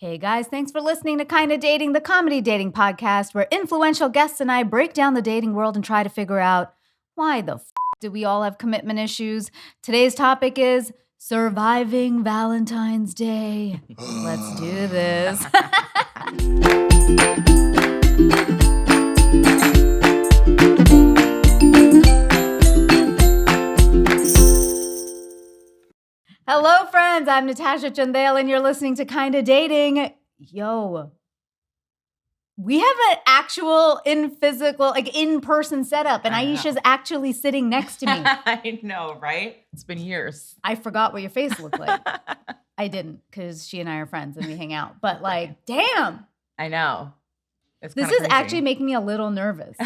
Hey guys, thanks for listening to Kinda Dating, the comedy dating podcast where influential guests and I break down the dating world and try to figure out why the do we all have commitment issues. Today's topic is surviving Valentine's Day. Let's do this. Hello, friends. I'm Natasha Chandel, and you're listening to Kinda Dating. Yo, we have an actual in-person setup, and Aisha's actually sitting next to me. I know, right? It's been years. I forgot what your face looked like. I didn't, because she and I are friends and we hang out. But like, damn. I know. This is actually making me a little nervous.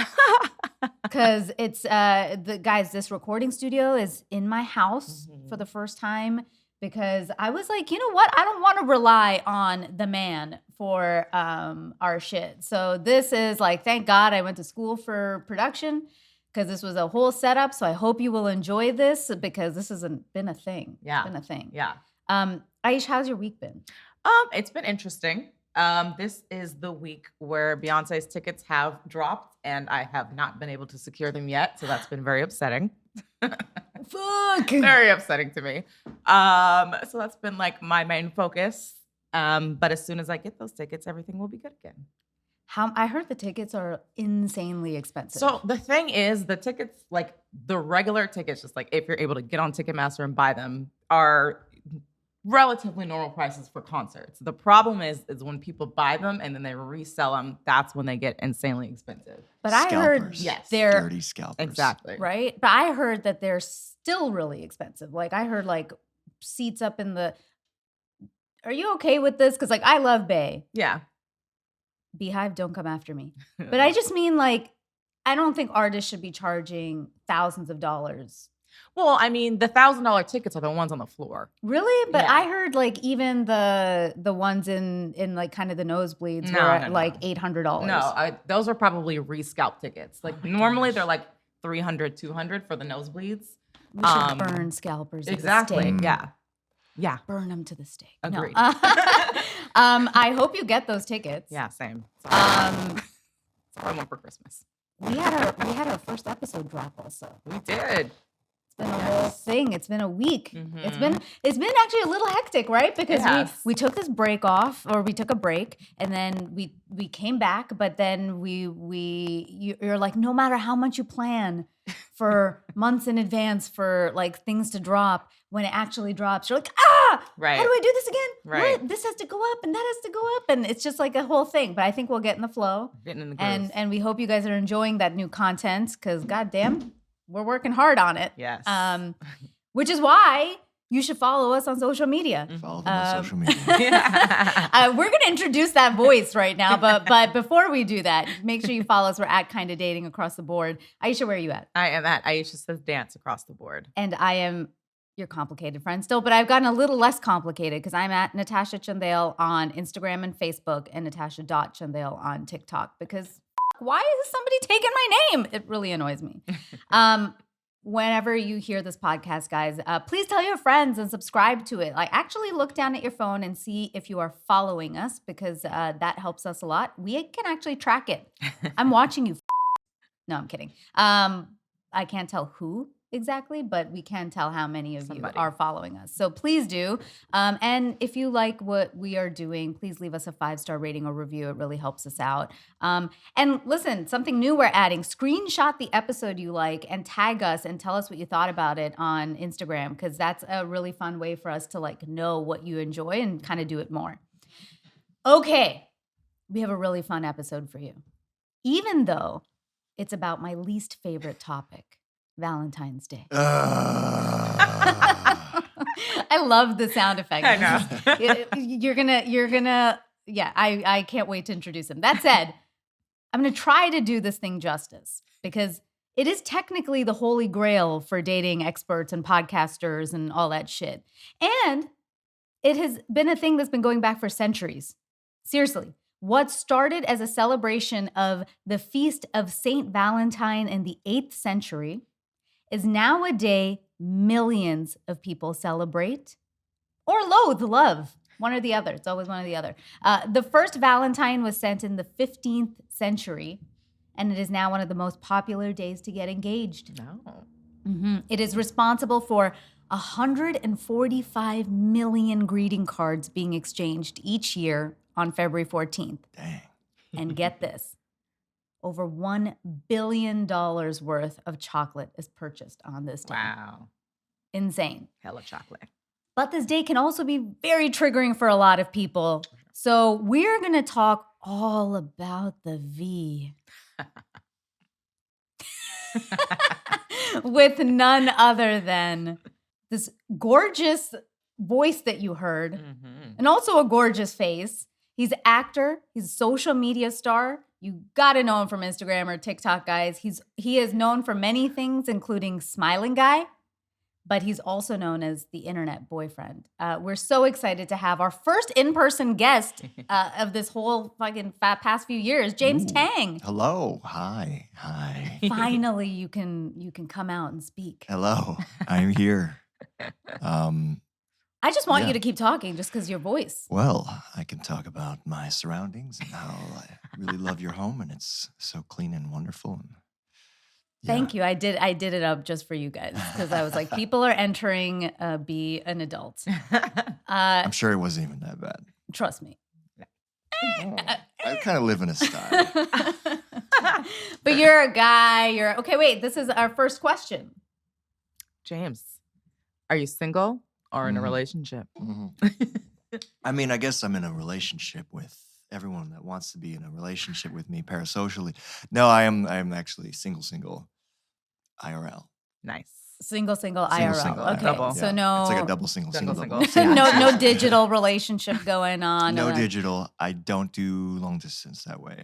Because it's, this recording studio is in my house for the first time. Because I was like, you know what? I don't want to rely on the man for our shit. So this is like, thank God I went to school for production because this was a whole setup. So I hope you will enjoy this because this hasn't been a thing. Yeah. It's been a thing. Yeah. Aisha, how's your week been? It's been interesting. This is the week where Beyonce's tickets have dropped and I have not been able to secure them yet. So that's been very upsetting. Fuck. Very upsetting to me. So that's been like my main focus. But as soon as I get those tickets, everything will be good again. I heard the tickets are insanely expensive. So the thing is, the tickets, like the regular tickets, just like if you're able to get on Ticketmaster and buy them, are relatively normal prices for concerts. The problem is when people buy them and then they resell them, that's when they get insanely expensive. But I heard they're dirty scalpers. Exactly. Right? But I heard that they're still really expensive. Like I heard like seats up in the Are you okay with this? Because like I love Bay. Yeah. Beehive, don't come after me. But I just mean like I don't think artists should be charging thousands of dollars. Well, I mean, the $1,000 tickets are the ones on the floor. Really? But Yeah. I heard like even the ones in like kind of the nosebleeds were at like $800. No, those are probably rescalp tickets. Like normally they're like $300, $200 for the nosebleeds. We should burn scalpers. Exactly. At the stake. Yeah. Yeah. Burn them to the stake. Agreed. No. I hope you get those tickets. Yeah, same. That's all I want for Christmas. We had our first episode drop also. We did. It's been a whole thing. It's been a week. Mm-hmm. It's been actually a little hectic, right? Because Yes. we took this break off, or we took a break, and then we came back. But then you're like, no matter how much you plan for months in advance for like things to drop, when it actually drops, you're like, Right. how do I do this again? Right. What? This has to go up, and that has to go up, and it's just like a whole thing. But I think we'll get in the flow, Getting in the groove. and we hope you guys are enjoying that new content because goddamn, we're working hard on it. Yes. Which is why you should follow us on social media. Follow them on social media. We're going to introduce that voice right now, but before we do that, make sure you follow us. We're at Kinda Dating across the board. Aisha, where are you at? I am at Aisha Says Dance across the board. And I am your complicated friend still, but I've gotten a little less complicated because I'm at Natasha Chandel on Instagram and Facebook and Natasha.Chandel on TikTok because why is somebody taking my name? It really annoys me. Whenever you hear this podcast, guys, please tell your friends and subscribe to it. Like, actually look down at your phone and see if you are following us because that helps us a lot. We can actually track it. I'm watching you. No, I'm kidding. I can't tell who exactly, but we can tell how many of you are following us. So please do. And if you like what we are doing, please leave us a 5-star rating or review. It really helps us out. And listen, something new we're adding, screenshot the episode you like and tag us and tell us what you thought about it on Instagram, because that's a really fun way for us to like know what you enjoy and kind of do it more. Okay, we have a really fun episode for you. Even though it's about my least favorite topic, Valentine's Day. I love the sound effect. I know. You're gonna, yeah, I can't wait to introduce him. That said, I'm gonna try to do this thing justice because it is technically the holy grail for dating experts and podcasters and all that shit. And it has been a thing that's been going back for centuries. Seriously. What started as a celebration of the feast of Saint Valentine in the 8th century is now a day millions of people celebrate or loathe love One or the other. It's always one or the other. The first Valentine was sent in the 15th century, and it is now one of the most popular days to get engaged. No. It is responsible for 145 million greeting cards being exchanged each year on February 14th. Dang. And get this, over $1 billion worth of chocolate is purchased on this day. Wow. Insane. Hella chocolate. But this day can also be very triggering for a lot of people. So we're going to talk all about the V. With none other than this gorgeous voice that you heard, and also a gorgeous face. He's an actor. He's a social media star. You got to know him from Instagram or TikTok, guys. He is known for many things, including Smiling Guy, but he's also known as the internet boyfriend. We're so excited to have our first in-person guest of this whole fucking past few years, James Tang. Hello. Hi. Hi. Finally, you can come out and speak. Hello. I'm here. I just want Yeah. you to keep talking just because your voice. Well, I can talk about my surroundings and how I really love your home, and it's so clean and wonderful. And Thank you. I did it up just for you guys because I was like, people are entering be an adult. I'm sure it wasn't even that bad. Trust me. I kind of live in a style. But you're a guy. Okay, wait. This is our first question. James, are you single or in a Mhm. relationship? I mean, I guess I'm in a relationship with everyone that wants to be in a relationship with me parasocially. No, I am actually single IRL. Nice. Single Single, IRL. single, Okay, Double. so Yeah. no. It's like a double single. no digital relationship going on. No digital. I don't do long distance that way,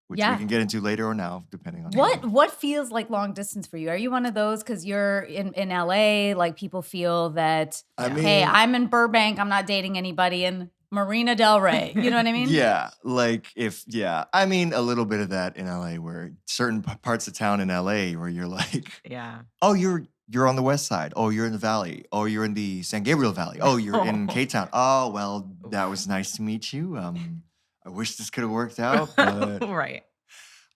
which Yeah. we can get into later or now, depending on What feels like long distance for you? Are you one of those because you're in LA? Like people feel that, I hey, mean- I'm in Burbank. I'm not dating anybody in Marina Del Rey. You know what I mean? Yeah, like I mean a little bit of that in LA, where certain parts of town in LA where you're like, Yeah. oh, you're on the west side. Oh, you're in the valley. Oh, you're in the San Gabriel Valley. Oh, you're in K-Town. Oh, well, that was nice to meet you. I wish this could have worked out, but Right.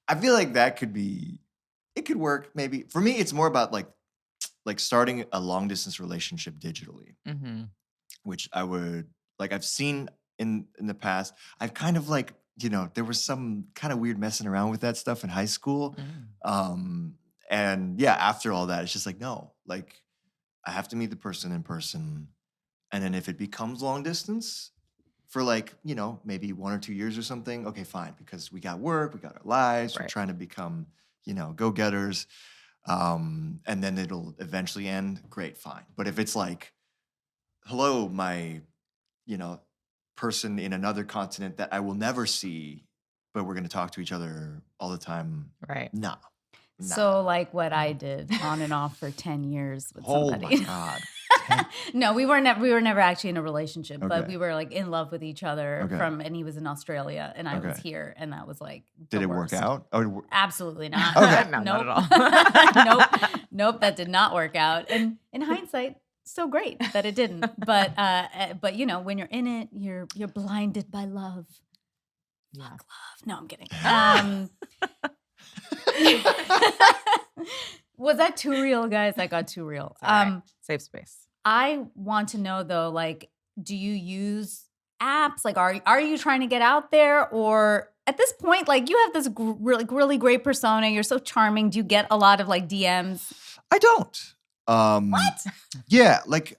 I feel like it could work maybe. For me, it's more about like starting a long distance relationship digitally, which I would like I've seen in the past. I've kind of like, there was some kind of weird messing around with that stuff in high school. And yeah, after all that, it's just like, no, like I have to meet the person in person. And then if it becomes long distance for like, maybe 1 or 2 years or something, okay, fine. Because we got work, we got our lives, we're Right. trying to become, go-getters. And then it'll eventually end, great, fine. But if it's like, hello, my, person in another continent that I will never see, but we're going to talk to each other all the time. Right. Nah. So like what I did on and off for 10 years with Oh somebody. my God. No, we were never actually in a relationship, but Okay. we were like in love with each other Okay. and he was in Australia and I was Okay. here and that was like Did the it work worst. out? Oh, Absolutely not. Okay. No, nope. not at all. Nope, that did not work out. And in hindsight, so great that it didn't. But when you're in it, you're blinded by love. Yeah. Fuck love. No, I'm kidding. Was that too real, guys? That got too real. It's all right. Safe space. I want to know though, like, do you use apps? Like, are you trying to get out there, or at this point, like, you have this really great persona. You're so charming. Do you get a lot of like DMs? I don't. What? Yeah, like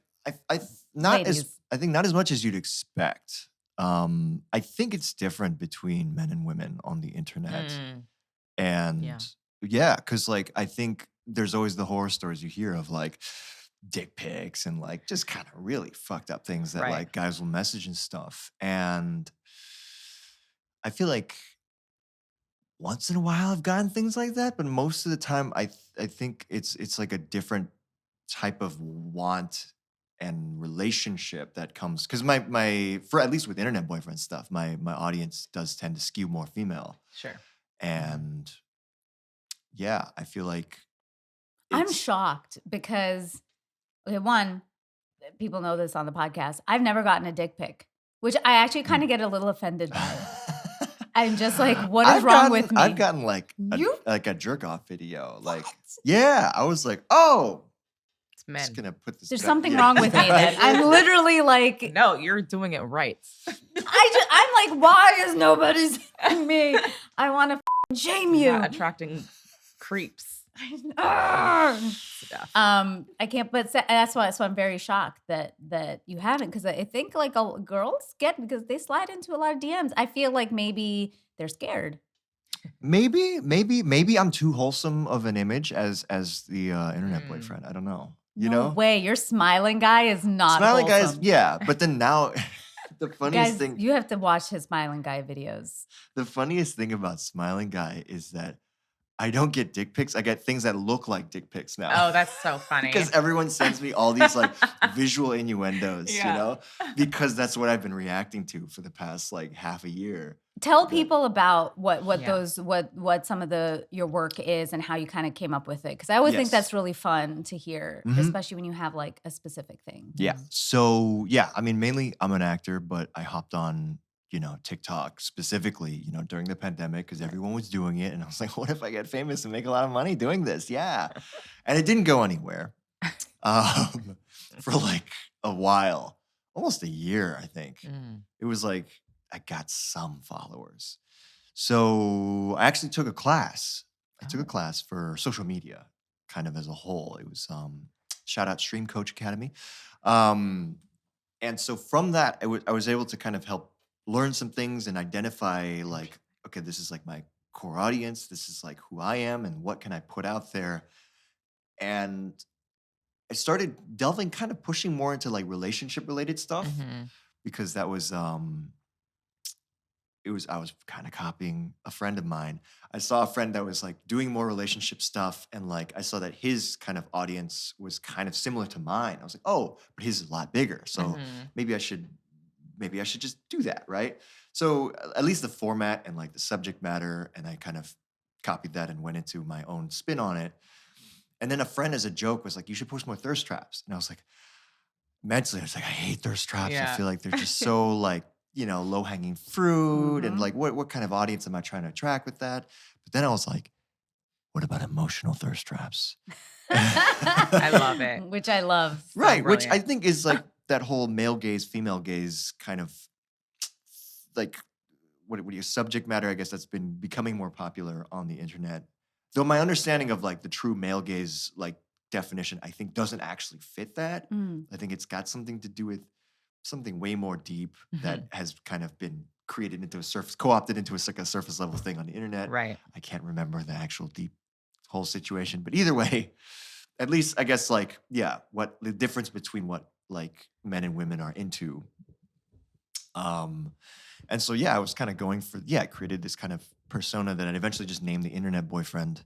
I not Ladies. as I think not as much as you'd expect. I think it's different between men and women on the internet, and yeah, because like I think there's always the horror stories you hear of like dick pics and like just kind of really fucked up things that Right. like guys will message and stuff, and I feel like once in a while I've gotten things like that, but most of the time I think it's like a different type of want and relationship that comes because my for at least with internet boyfriend stuff, my audience does tend to skew more female, Sure. and yeah, I feel like I'm it's- shocked because, okay, one, people know this on the podcast. I've never gotten a dick pic. which I actually kind of get a little offended by. I'm just like, what is wrong with me? I've gotten like You- a jerk off video. Like, yeah, I was like, oh, It's men. just gonna put this. There's back. something Yeah. wrong with me then. I'm literally like, No, you're doing it right. I'm like, why is nobody seeing me? I want to shame you. You're not attracting creeps. Stuff. I can't, but that's why. So I'm very shocked that you haven't, because I think like girls get, because they slide into a lot of DMs. I feel like maybe they're scared. Maybe I'm too wholesome of an image as the internet boyfriend. I don't know. You No know, way. Your smiling guy is not smiling guys, wholesome. yeah. But then now, the funniest Guys, thing, you have to watch his smiling guy videos. the funniest thing about smiling guy is that I don't get dick pics. I get things that look like dick pics now. Oh, that's so funny. Because everyone sends me all these like visual innuendos, Yeah. you know, because that's what I've been reacting to for the past like half a year. Tell Yeah. people about what Yeah. those what some of your work is and how you kind of came up with it, because I always think Yes. that's really fun to hear, Mhm. especially when you have like a specific thing. Yeah. So yeah, I mean, mainly I'm an actor, but I hopped on, you know, TikTok specifically, you know, during the pandemic because everyone was doing it. And I was like, what if I get famous and make a lot of money doing this? Yeah. And it didn't go anywhere for like a while, almost a year, I think. Mm. It was like, I got some followers. So I actually took a class. I took a class for social media kind of as a whole. It was shout out Stream Coach Academy. And so from that, I was able to kind of help learn some things and identify like, okay, this is like my core audience. This is like who I am and what can I put out there. And I started delving, kind of pushing more into like relationship related stuff Mhm. because that was, I was kind of copying a friend of mine. I saw a friend that was like doing more relationship stuff, and like I saw that his kind of audience was kind of similar to mine. I was like, oh, but his is a lot bigger. So Mhm. maybe I should just do that, right? So at least the format and like the subject matter, and I kind of copied that and went into my own spin on it. And then a friend as a joke was like, you should post more thirst traps. And I was like, mentally, I was like, I hate thirst traps. I Yeah. feel like they're just so like, you know, low hanging fruit. And Mhm. like, what kind of audience am I trying to attract with that? But then I was like, what about emotional thirst traps? I love it. Which I love. Right. Which I brilliant. think is like that whole male gaze, female gaze kind of like, what do you, subject matter, I guess that's been becoming more popular on the internet. Though my understanding of like the true male gaze, like definition, I think doesn't actually fit that. Mm. I think it's got something to do with something way more deep that has kind of been created into a surface, co-opted into like a surface level thing on the internet. Right. I can't remember the actual deep whole situation, but either way, at least I guess like, yeah, what the difference between what like men and women are into. And so, yeah, I was kind of going for, I created this kind of persona that I eventually just named the internet boyfriend.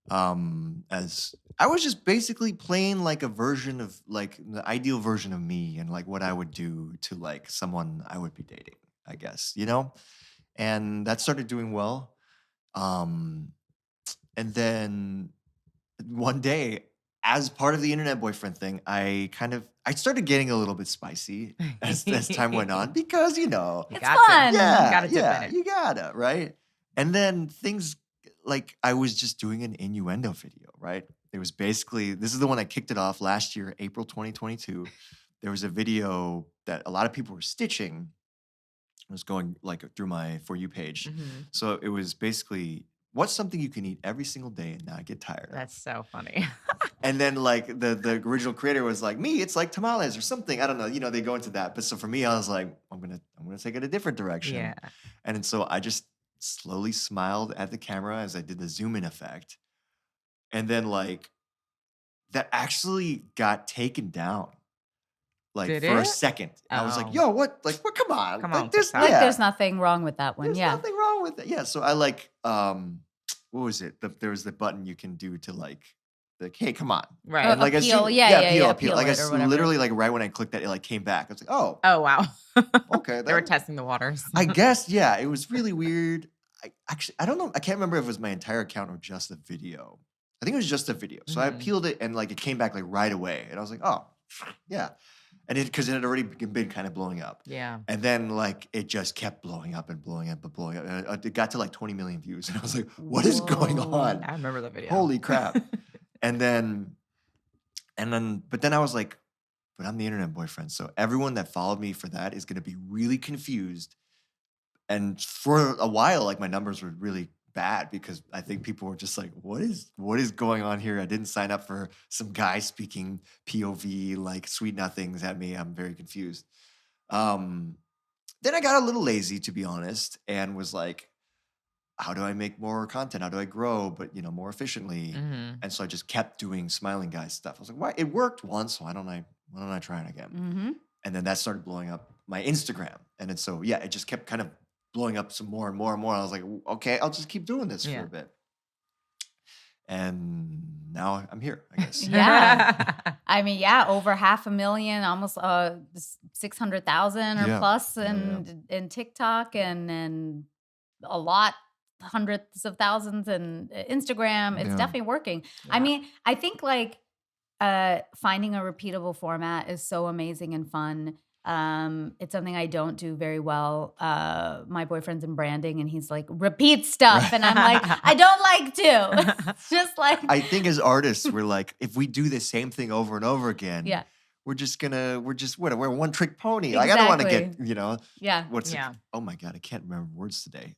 As I was just basically playing like a version of like the ideal version of me and like what I would do to like someone I would be dating, I guess, you know? And that started doing well. And then one day, as part of the internet boyfriend thing, I started getting a little bit spicy as time went on because, you know, You It's got to. fun. yeah, You gotta dip in it. you gotta, right? And then things like I was just doing an innuendo video, right? It was basically, this is the one that kicked it off last year, April 2022. There was a video that a lot of people were stitching. It was going like through my For You page. Mhm. So it was basically, what's something you can eat every single day and not get tired of? That's so funny. And then like the original creator was like, me, it's like tamales or something. I don't know. You know, they go into that. But so for me, I was like, I'm gonna take it a different direction. Yeah. And so I just slowly smiled at the camera as I did the zoom in effect. And then like that actually got taken down. Like Did for a it? second. And I was like, Oh. yo, what? Like, what? Come on. Come Like, on, there's, TikTok. Like yeah, there's nothing wrong with that one. there's Yeah. nothing wrong with it. Yeah. So I like, what was it? There was the button you can do to like, hey, come on. Right. And like as appeal. soon- Yeah, appeal. appeal Like it or whatever. literally like right when I clicked that, it like came back. I was like, oh, Oh, wow. okay. They were that- testing the waters. I guess, yeah, it was really weird. I don't know. I can't remember if it was my entire account or just the video. I think it was just a video. So I Mhm. appealed it and like it came back like right away. And I was like, oh, yeah. And because it had already been kind of blowing up. Yeah. And then like it just kept blowing up and blowing up and blowing up. And it got to like 20 million views. And I was like, what is going on? I remember the video. Holy crap. But then I was like, but I'm the internet boyfriend. So everyone that followed me for that is going to be really confused. And for a while, like my numbers were really bad because I think people were just like, what is going on here? I didn't sign up for some guy speaking POV, like sweet nothings at me. I'm very confused. Then I got a little lazy, to be honest, and was like, how do I make more content? How do I grow, but more efficiently? Mm-hmm. And so I just kept doing smiling guys stuff. I was like, why? It worked once, so why don't I try it again? Mm-hmm. And then that started blowing up my Instagram. And then so, yeah, it just kept kind of blowing up some more and more and more. I was like, okay, I'll just keep doing this for a bit. And now I'm here, I guess. Yeah. I mean, yeah, over 500,000, almost 600,000 or plus in TikTok and a lot, hundreds of thousands in Instagram. It's definitely working. Yeah. I mean, I think like finding a repeatable format is so amazing and fun. It's something I don't do very well. My boyfriend's in branding and he's like, repeat stuff. Right. And I'm like, I don't like to. It's just like. I think as artists, we're like, if we do the same thing over and over again, we're a one trick pony. Exactly. Like, I don't want to get, oh my God, I can't remember words today.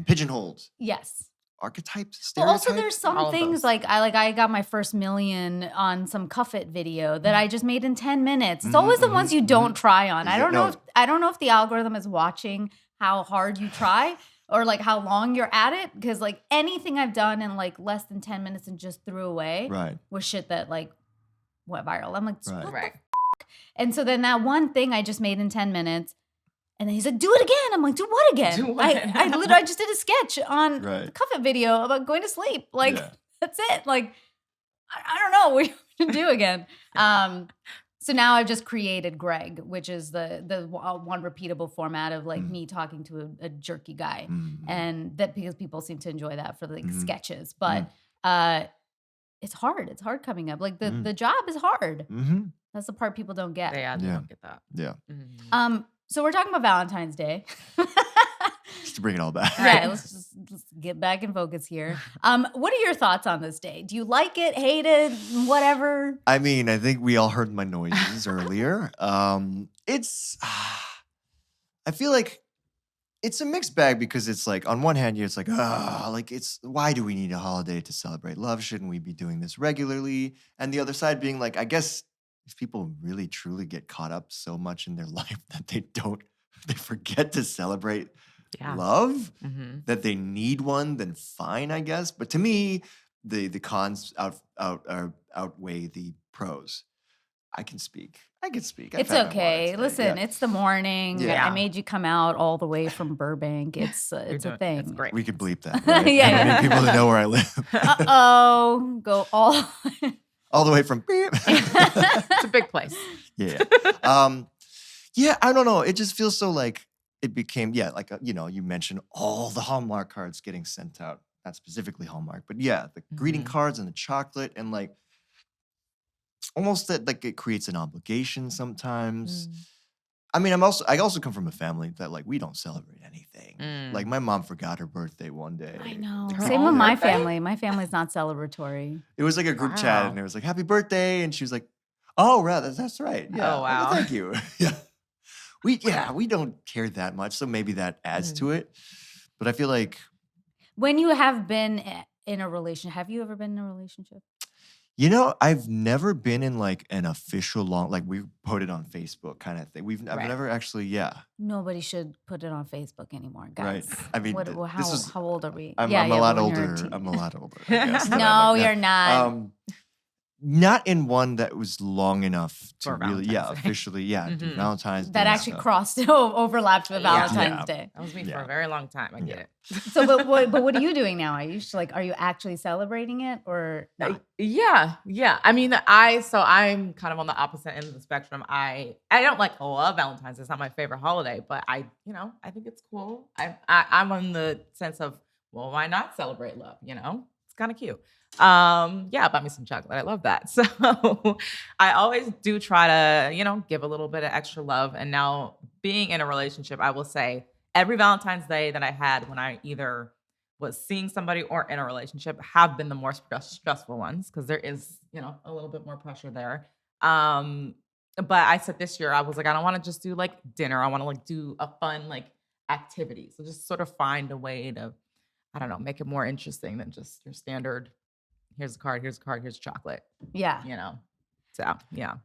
Pigeonholed. Yes. Archetypes, stereotypes. Well, also, there's some things like I got my first million on some cuff it video that I just made in 10 minutes. It's always the ones you don't try on. I don't know if the algorithm is watching how hard you try or like how long you're at it, because like anything I've done in like less than 10 minutes and just threw away was shit that like went viral. I'm like, what the f-? And so then that one thing I just made in 10 minutes. And then he's like, do it again. I'm like, do what again? I literally just did a sketch on the Cuff It video about going to sleep. Like, that's it. Like, I don't know what you can do again. So now I've just created Greg, which is the one repeatable format of like me talking to a jerky guy. And that because people seem to enjoy that for like sketches. But it's hard. It's hard coming up. Like the job is hard. That's the part people don't get. They don't get that. Yeah. So we're talking about Valentine's Day. Just to bring it all back. Yeah, let's get back in focus here. What are your thoughts on this day? Do you like it, hate it, whatever? I mean, I think we all heard my noises earlier. I feel like it's a mixed bag because it's like, on one hand, it's like, why do we need a holiday to celebrate love? Shouldn't we be doing this regularly? And the other side being like, I guess if people really truly get caught up so much in their life that they forget to celebrate love, that they need one, then fine, I guess. But to me, the cons outweigh the pros. I can speak. It's okay. Listen, it's the morning. Yeah. I made you come out all the way from Burbank. It's a thing. It's great. We could bleep that. Right? I mean, people that know where I live. Go all all the way from beep. It's a big place. Yeah. I don't know. It just feels so like it became, like, you mentioned all the Hallmark cards getting sent out. Not specifically Hallmark, but the greeting cards and the chocolate and like almost that like it creates an obligation sometimes. I mean, I also come from a family that like we don't celebrate anything. Like my mom forgot her birthday one day. I know. Same with my family. My family's not celebratory. It was like a group chat and it was like, happy birthday. And she was like, oh, right, that's right. Yeah. Oh, wow. Well, thank you. We don't care that much. So maybe that adds to it. But I feel like. When you have been in a relationship, have you ever been in a relationship? I've never been in like an official like we put it on Facebook kind of thing. I've never actually, Nobody should put it on Facebook anymore, guys. Right. I mean, how old are we? I'm a lot older. I'm a lot older. I guess, no, you're not. Not in one that was long enough to really, officially, do Valentine's Day. That actually overlapped with Valentine's Day. That was me for a very long time. I get it. So, but what are you doing now? Are you actually celebrating it or not? Yeah. I mean, I'm kind of on the opposite end of the spectrum. I don't love Valentine's. It's not my favorite holiday, but I think it's cool. I'm on the sense of, well, why not celebrate love? It's kind of cute. Buy me some chocolate. I love that. So I always do try to, give a little bit of extra love. And now being in a relationship, I will say every Valentine's Day that I had when I either was seeing somebody or in a relationship have been the more stressful ones because there is, a little bit more pressure there. But I said this year, I was like, I don't want to just do like dinner. I want to like do a fun like activity. So just sort of find a way to, I don't know, make it more interesting than just your standard. Here's a card, here's chocolate, Yeah. So, yeah.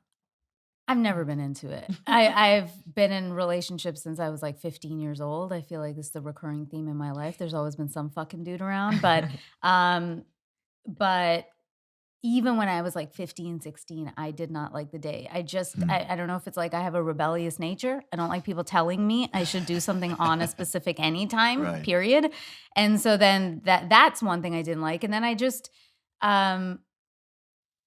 I've never been into it. I've been in relationships since I was like 15 years old. I feel like this is the recurring theme in my life. There's always been some fucking dude around. But even when I was like 15, 16, I did not like the day. I don't know if it's like I have a rebellious nature. I don't like people telling me I should do something on a specific anytime, period. And so then that's one thing I didn't like. And then I just...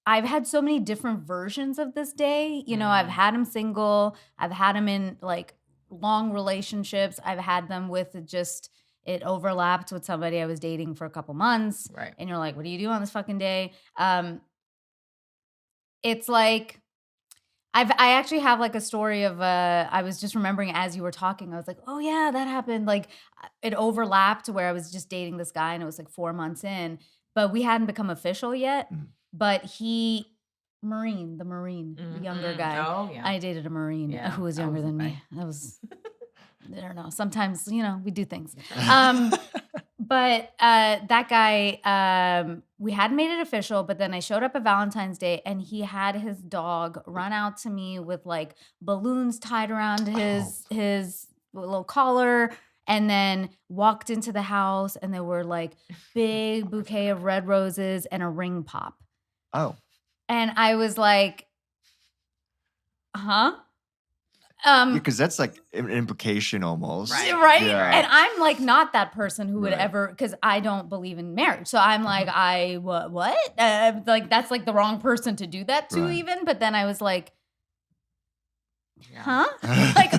I've had so many different versions of this day. I've had him single. I've had him in like long relationships. I've had them with just, it overlapped with somebody I was dating for a couple months. Right. And you're like, what do you do on this fucking day? It's like, I actually have like a story of, I was just remembering as you were talking, I was like, oh yeah, that happened. Like it overlapped where I was just dating this guy and it was like 4 months in, but we hadn't become official yet. But the Marine, the younger guy. Oh, yeah. I dated a Marine who was younger than me. That was, I don't know. Sometimes, we do things. But that guy, we hadn't made it official, but then I showed up at Valentine's Day and he had his dog run out to me with like balloons tied around his little collar. And then walked into the house and there were like big bouquet of red roses and a ring pop. Oh. And I was like, huh? Because that's like an implication almost. Right? Yeah. And I'm like not that person who would ever, because I don't believe in marriage. So I'm like, what? Like that's like the wrong person to do that to even. But then I was like, huh? Like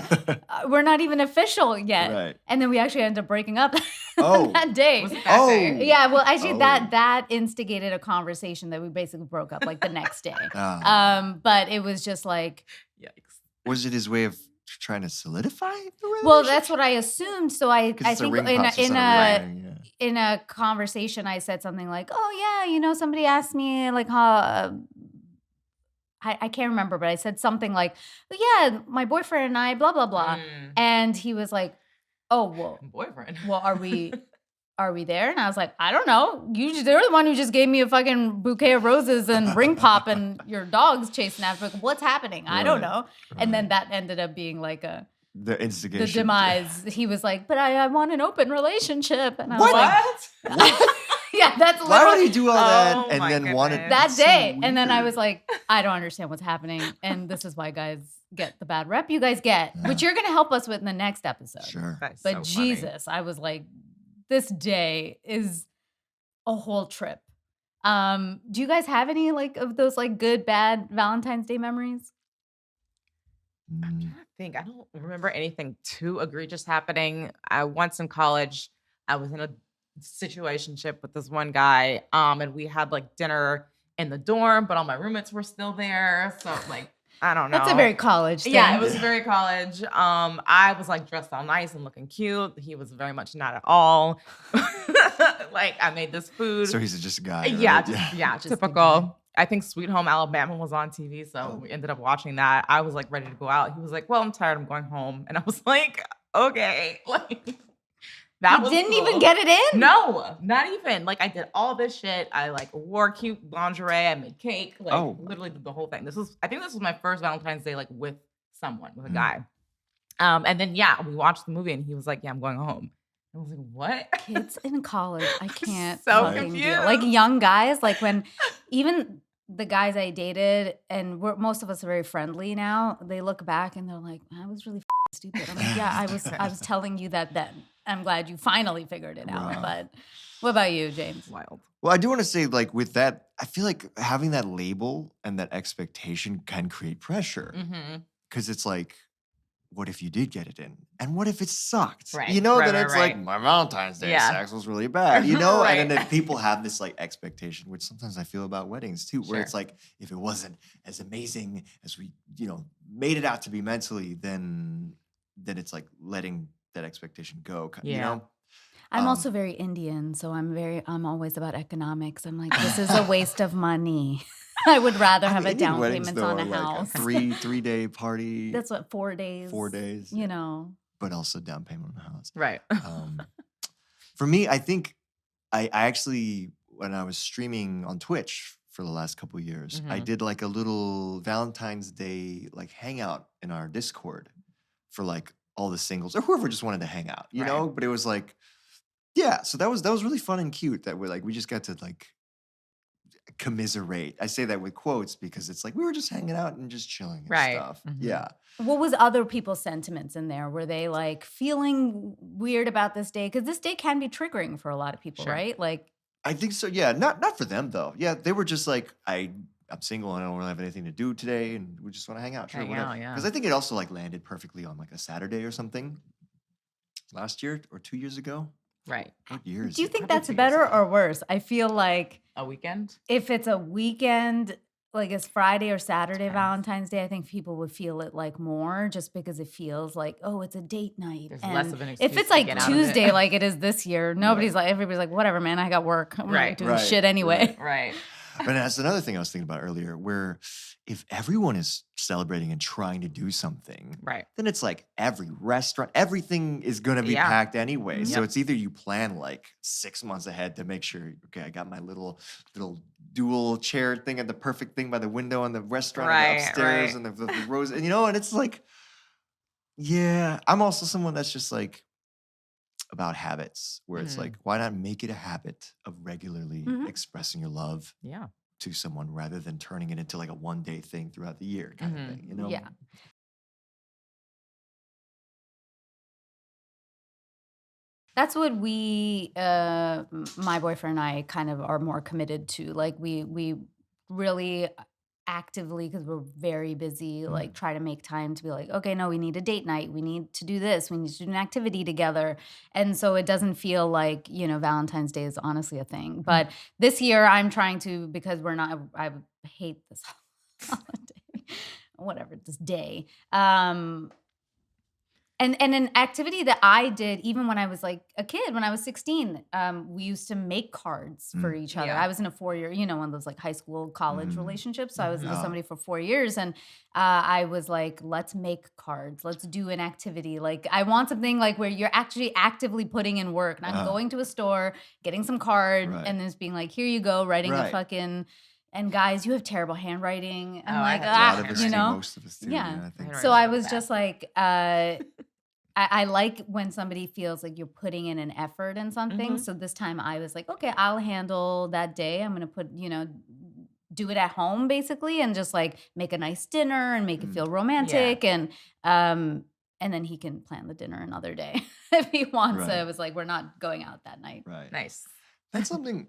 we're not even official yet. Right. And then we actually ended up breaking up that day. Was it that day? Yeah, well, actually that instigated a conversation that we basically broke up like the next day. But it was just like, yikes. Was it his way of trying to solidify the relationship? Well, that's what I assumed. So I think in a conversation I said something like, "Oh yeah, somebody asked me like how I can't remember, but I said something like, yeah, my boyfriend and I, blah, blah, blah." And he was like, oh, well, boyfriend. Well, are we there? And I was like, I don't know. They're the one who just gave me a fucking bouquet of roses and ring pop and your dog's chasing after me. What's happening? I don't know. And then that ended up being like the instigation. The demise. He was like, but I want an open relationship. And I was like, what? Yeah, that's literally. Why would he do all that and then want it that day? So and then I was like, I don't understand what's happening. And this is why guys get the bad rep you guys get, which you're going to help us with in the next episode. Sure. But so Jesus, I was like, this day is a whole trip. Do you guys have any like of those like good, bad Valentine's Day memories? I'm trying to think. I don't remember anything too egregious happening. Once in college, I was in a situationship with this one guy, and we had like dinner in the dorm, but all my roommates were still there. So like, I don't know. That's a very college thing. Yeah, it was very college. I was like dressed all nice and looking cute. He was very much not at all. Like I made this food. So he's just a guy. Right? Yeah, typical. I think Sweet Home Alabama was on TV, so we ended up watching that. I was like ready to go out. He was like, "Well, I'm tired. I'm going home." And I was like, "Okay." Like that didn't even get it in? No, not even. Like I did all this shit. I like wore cute lingerie. I made cake. Like literally did the whole thing. I think this was my first Valentine's Day like with someone, with a guy. And then we watched the movie and he was like, "Yeah, I'm going home." I was like, what? Kids in college, I can't so fucking confused. deal. Like young guys, like when even the guys I dated, and most of us are very friendly now, they look back and they're like, I was really stupid. I'm like, yeah, I was telling you that then. I'm glad you finally figured it out. Wow. But what about you, James? Wild. Well, I do want to say, like, with that, I feel like having that label and that expectation can create pressure. Because it's like, what if you did get it in? And what if it sucked? Right, You know, right, then right, it's right. like, my Valentine's Day Yeah. sex was really bad, you know? Right. And then people have this like expectation, which sometimes I feel about weddings too, where Sure. it's like, if it wasn't as amazing as we, made it out to be mentally, then it's like letting that expectation go, you Yeah. know? I'm also very Indian, so I'm always about economics. I'm like, this is a waste of money. I would rather have a Indian down weddings, payment though, on are a like house. a 3-day party. That's what, 4 days. 4 days. You know. But also down payment on the house. Right. For me, I think I actually, when I was streaming on Twitch for the last couple of years, I did like a little Valentine's Day like hangout in our Discord for like all the singles or whoever just wanted to hang out, you know? But it was like, yeah, so that was really fun and cute that we just got to like commiserate. I say that with quotes because it's like we were just hanging out and just chilling and stuff. Yeah. What was other people's sentiments in there? Were they like feeling weird about this day? Because this day can be triggering for a lot of people, right? Like, I think so. Yeah, not for them though. Yeah, they were just like, I'm single and I don't really have anything to do today, and we just want to hang out. Sure, Hang whatever. out, yeah. Because I think it also like landed perfectly on like a Saturday or something last year or 2 years ago. Right. What years? do you think Probably that's 2 years better ago. or worse? I feel like A weekend? if it's a weekend, like it's Friday or Saturday Depends. Valentine's Day, I think people would feel it like more just because it feels like, oh, it's a date night. There's and less of an if excuse it's to like get out of it. Tuesday like it is this year, everybody's like, whatever, man, I got work. I'm not doing shit anyway. Right. But that's another thing I was thinking about earlier, where if everyone is celebrating and trying to do something, Right. then it's like every restaurant, everything is going to be packed anyway. So it's either you plan like 6 months ahead to make sure, okay, I got my little dual chair thing and the perfect thing by the window in the restaurant and the upstairs and the rose, and and it's like, yeah, I'm also someone that's just like about habits, where it's like, why not make it a habit of regularly expressing your love Yeah. to someone rather than turning it into like a one-day thing throughout the year kind of thing, you know? Yeah. That's what we, my boyfriend and I kind of are more committed to. Like we really actively, because we're very busy, like try to make time to be like, okay, no, we need a date night. We need to do this. We need to do an activity together. And so it doesn't feel like, Valentine's Day is honestly a thing. But this year I'm trying to, because I hate this holiday, whatever, this day. And an activity that I did even when I was like a kid, when I was 16, we used to make cards for each other. Yeah. I was in a 4-year, one of those like high school, college relationships. So I was with Yeah. somebody for 4 years, and I was like, let's make cards. Let's do an activity. Like I want something like where you're actually actively putting in work. And I'm going to a store, getting some card, Right. and then just being like, here you go, writing a Right. fucking. And guys, you have terrible handwriting. I'm Oh, I like, have A lot Ah, of us do, right. most of us do. Yeah. I think. Right. so I so was bad. just like, I like when somebody feels like you're putting in an effort in something. So this time I was like, okay, I'll handle that day. I'm going to put, do it at home basically, and just like make a nice dinner and make it feel romantic. And then he can plan the dinner another day if he wants. So Right. it was like, we're not going out that night. Right. Nice. That's something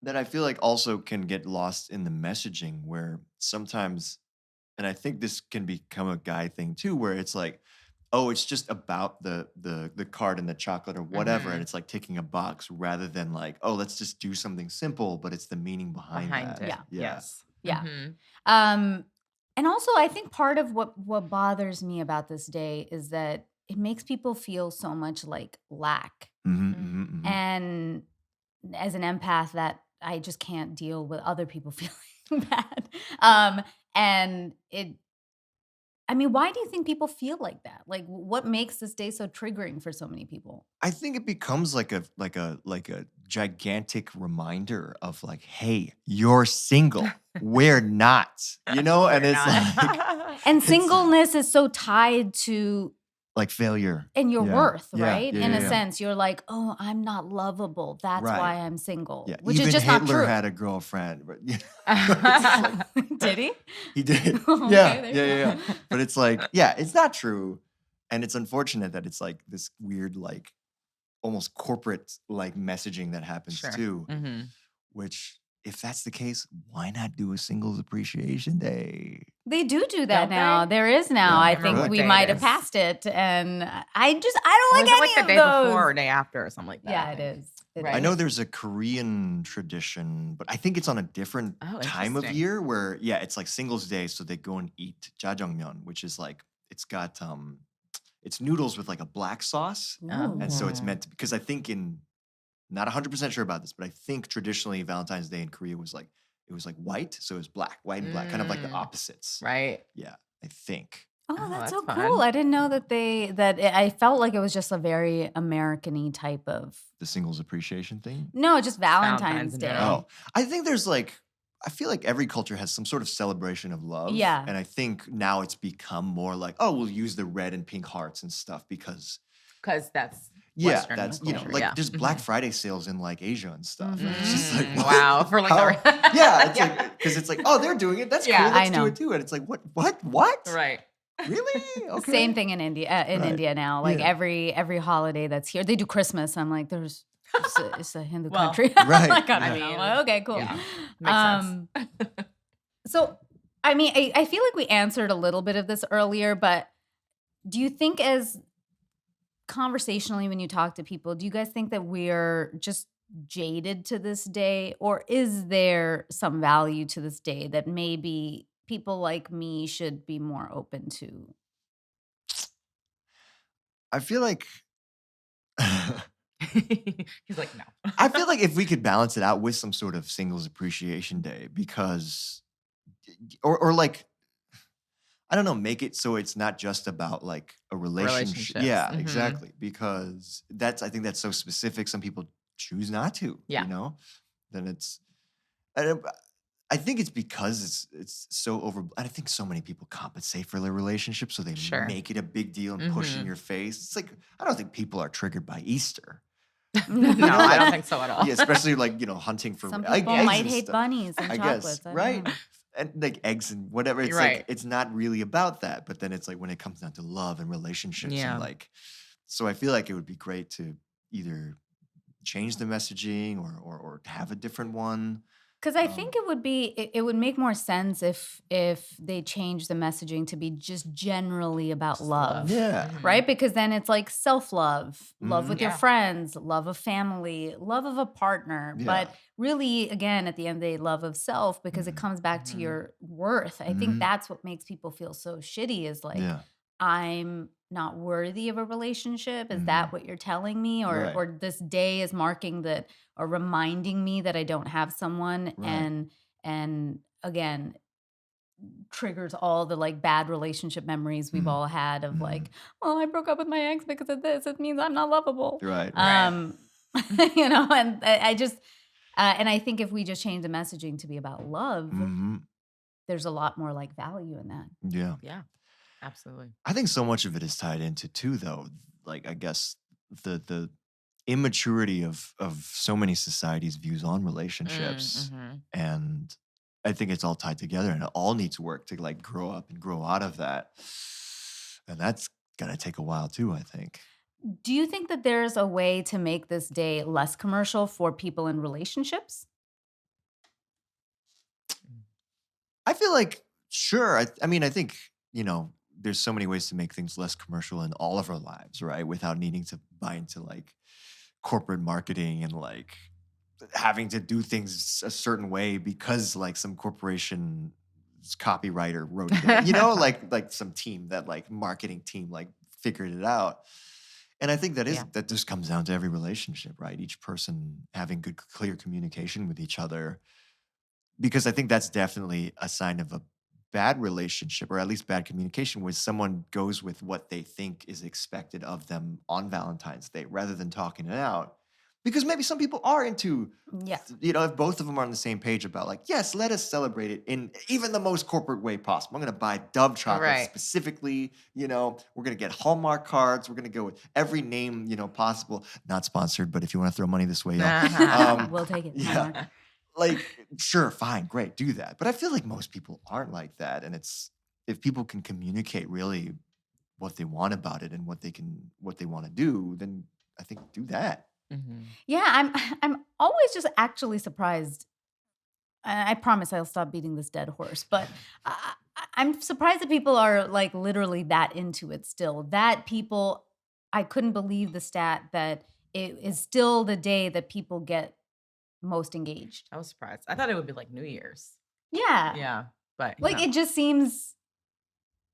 that I feel like also can get lost in the messaging, where sometimes, and I think this can become a guy thing too, where it's like, oh, it's just about the card and the chocolate or whatever, and it's like ticking a box rather than like, oh, let's just do something simple, but it's the meaning behind that. It. Yeah. Yes. Yeah. Mhm. And also I think part of what bothers me about this day is that it makes people feel so much like lack. And as an empath, that I just can't deal with other people feeling bad. And why do you think people feel like that? Like, what makes this day so triggering for so many people? I think it becomes like a gigantic reminder of like, hey, you're single. We're not. And it's like And it's singleness is so tied to like failure. and your Yeah. worth, Yeah. right? Yeah, In a yeah. sense, you're like, oh, I'm not lovable. That's Right. why I'm single. Yeah. Which Even is just Hitler not true. had a girlfriend, but Did he? he did. Okay, Yeah. there Yeah. you Yeah. go. Yeah. But it's like, yeah, it's not true. And it's unfortunate that it's like this weird, like almost corporate like messaging that happens Sure. too, Mhm. which if that's the case, why not do a Singles Appreciation Day? They do Don't that now. they? There is now. Yeah, I Everyone think what we day it might have is. passed it, and I don't Or like is it any like the of day those. before or day after or something like that? Yeah, I it think. is. It Right. I know is. there's a Korean tradition, but I think it's on a different Oh, time of interesting. year where, yeah, it's like Singles Day. So they go and eat jjajangmyeon, which is like, it's got, it's noodles with like a black sauce. And so it's Ooh. meant to, because I think not 100% sure about this, but I think traditionally Valentine's Day in Korea was like, it was like white. So it was black, white and black, kind of like the Mm. opposites. Right. Yeah, I think. Oh, Oh, that's that's so fun. cool. I didn't know I felt like it was just a very American-y type of, The Singles Appreciation thing. no, just Valentine's Valentine's in Day. general. Oh, I think there's like, I feel like every culture has some sort of celebration of love. Yeah. And I think now it's become more like, oh, we'll use the red and pink hearts and stuff because, Because that's yeah, Western that's, culture. like yeah. there's Black Friday sales in like Asia and stuff. And it's just like, what? Wow. For like How? the Yeah, it's like, because it's like, oh, they're doing it. That's Yeah. cool. Let's I do know. it too. And it's like, what? Right. Really? Okay. Same thing in India. In Right. India now, like Yeah. every holiday that's here, they do Christmas. I'm like, it's a Hindu Well, country. right, Like, I don't yeah. know. I mean, Okay, cool. yeah, makes sense. So, I mean, I feel like we answered a little bit of this earlier, but do you think, as conversationally, when you talk to people, do you guys think that we're just jaded to this day, or is there some value to this day that maybe people like me should be more open to? I feel like, He's like, no. I feel like if we could balance it out with some sort of Singles Appreciation Day, because, or like, I don't know, make it so it's not just about like a relationship. Relationships. Yeah, Mhm. exactly. Because I think that's so specific. Some people choose not to, Yeah. you know? Then I think it's because it's so over. I think so many people compensate for their relationship, so they Sure. make it a big deal and push in Mhm. your face. It's like, I don't think people are triggered by Easter. No, know, I like- don't think so at all. Yeah, especially like, hunting for Some egg- people eggs might and hate stuff. bunnies and I chocolates. guess, I don't right? know. And like eggs and whatever. It's You're like right. it's not really about that. But then it's like when it comes down to love and relationships Yeah. and like, so I feel like it would be great to either change the messaging or have a different one. Because I think it would make more sense if they change the messaging to be just generally about Just love. Yeah. Mhm. Right? Because then it's like self-love, love with your Yeah. friends, love of family, love of a partner. Yeah. But really, again, at the end of the day, love of self, because it Mhm. comes back to Mhm. your worth. I think Mhm. that's what makes people feel so shitty, is like, Yeah. I'm not worthy of a relationship. Is Mhm. that what you're telling me? Right. Or this day is marking that, or reminding me that I don't have someone, Right. and again, triggers all the like bad relationship memories we've Mhm. all had of Mhm. like, well, I broke up with my ex because of this. It means I'm not lovable. Right. Right. And I just and I think if we just change the messaging to be about love, hmm there's a lot more like value in that. Yeah. Yeah. Absolutely. I think so much of it is tied into too, though. Like I guess the immaturity of so many societies' views on relationships, Mhm. and I think it's all tied together, and it all needs work to like grow up and grow out of that, and that's gonna take a while too. I think. Do you think that there's a way to make this day less commercial for people in relationships? I feel like sure. I mean, I think there's so many ways to make things less commercial in all of our lives, right? Without needing to buy into like corporate marketing and like having to do things a certain way because like some corporation copywriter wrote it down. Like some team that like marketing team like figured it out. And I think Yeah. that just comes down to every relationship, right? Each person having good, clear communication with each other, because I think that's definitely a sign of a bad relationship, or at least bad communication, where someone goes with what they think is expected of them on Valentine's Day rather than talking it out. Because maybe some people are into, Yeah. if both of them are on the same page about like, yes, let us celebrate it in even the most corporate way possible. I'm going to buy Dove chocolate Right. specifically, we're going to get Hallmark cards. We're going to go with every name, possible. Not sponsored, but if you want to throw money this way, y'all. We'll take it. yeah. Hallmark. Like, sure, fine, great, do that. But I feel like most people aren't like that. And it's, if people can communicate really what they want about it and what they want to do, then I think do that. Mhm. Yeah, I'm always just actually surprised I promise I'll stop beating this dead horse, but I'm surprised that people are like literally that into it still. That people, I couldn't believe the stat that it is still the day that people get most engaged. I was surprised. I thought it would be like New Year's. Yeah. Yeah. But Like it just seems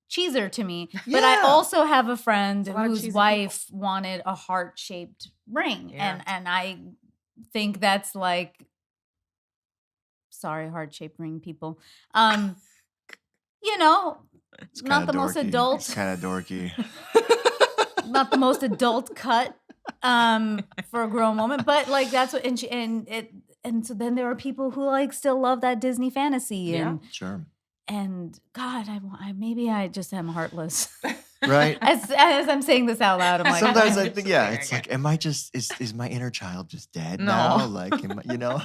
cheeser to me. Yeah. But I also have a friend There's a lot of whose cheesy wife wanted a heart-shaped ring. Yeah. And I think that's like, sorry, heart-shaped ring people. You know, It's not kinda the most dorky. adult, It's kind of dorky. not the most adult cut for a grown woman, but like that's what and so then there are people who like still love that Disney fantasy Sure. and God, maybe I just am heartless. Right. As I'm saying this out loud, I'm like, Sometimes I just think, yeah, saying it's it. like, am I just is my inner child just dead No. now? Like, you know?